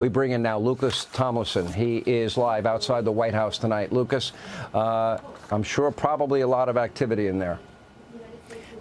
We bring in now Lucas Tomlinson. He is live outside the White House tonight. Lucas, I'm sure probably a lot of activity in there.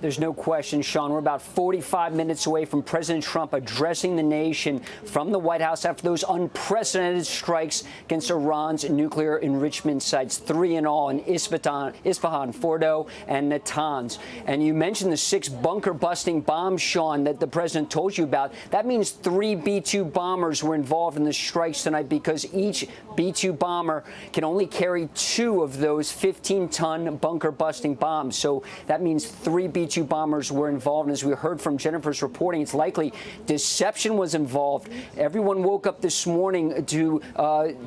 There's no question, Sean. We're about 45 minutes away from President Trump addressing the nation from the White House after those unprecedented strikes against Iran's nuclear enrichment sites, 3 in all in Isfahan, Fordow, and Natanz. And you mentioned the 6 bunker-busting bombs, Sean, that the president told you about. That means 3 B-2 bombers were involved in the strikes tonight because each B-2 bomber can only carry 2 of those 15-ton bunker-busting bombs. So that means 3 B-2 bombers were involved. And as we heard from Jennifer's reporting, it's likely deception was involved. Everyone woke up this morning to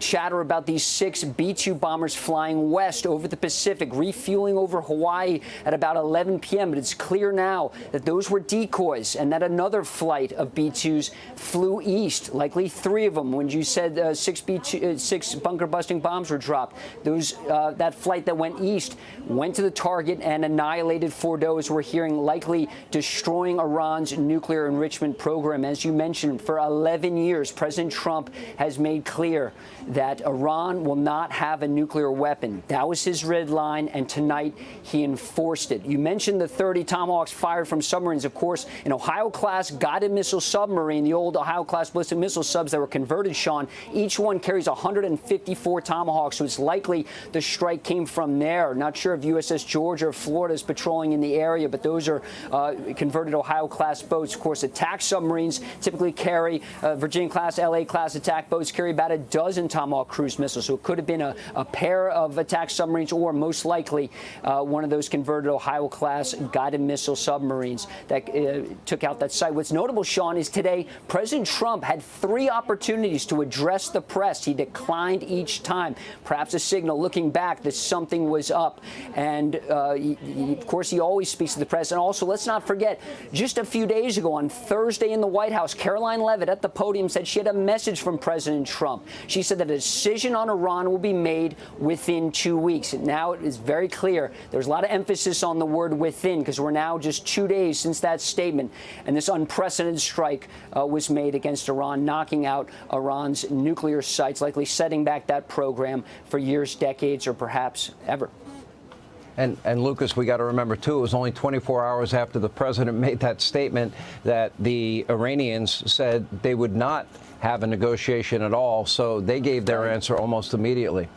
chatter about these 6 B-2 bombers flying west over the Pacific, refueling over Hawaii at about 11 p.m. But it's clear now that those were decoys and that another flight of B-2s flew east, likely 3 of them. When you said 6 bunker-busting bombs were dropped, that flight that went east went to the target and annihilated Fordow, as we're hearing, likely destroying Iran's nuclear enrichment program. As you mentioned, for 11 years, President Trump has made clear that Iran will not have a nuclear weapon. That was his red line, and tonight he enforced it. You mentioned the 30 Tomahawks fired from submarines. Of course, an Ohio-class guided missile submarine, the old Ohio-class ballistic missile subs that were converted, Sean, each one carries 154 Tomahawks, so it's likely the strike came from there. Not sure if USS Georgia or Florida is patrolling in the area, but those are converted Ohio-class boats. Of course, attack submarines typically carry Virginia-class, LA-class attack boats carry about a dozen Tomahawk cruise missiles. So it could have been a pair of attack submarines or most likely one of those converted Ohio-class guided missile submarines that took out that site. What's notable, Sean, is today President Trump had 3 opportunities to address the press. He declined each time. Perhaps a signal looking back that something was up. And of course, he always speaks to the press. And also, let's not forget, just a few days ago on Thursday in the White House, Caroline Leavitt at the podium said she had a message from President Trump. She said that a decision on Iran will be made within 2 weeks. And now it is very clear there's a lot of emphasis on the word within, because we're now just 2 days since that statement. And this unprecedented strike was made against Iran, knocking out Iran's nuclear sites, likely setting back that program for years, decades, or perhaps ever. And Lucas, we got to remember, too, it was only 24 hours after the president made that statement that the Iranians said they would not have a negotiation at all. So they gave their answer almost immediately.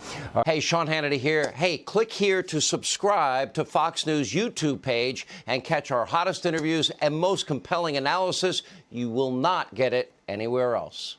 Hey, Sean Hannity here. Hey, click here to subscribe to Fox News YouTube page and catch our hottest interviews and most compelling analysis. You will not get it anywhere else.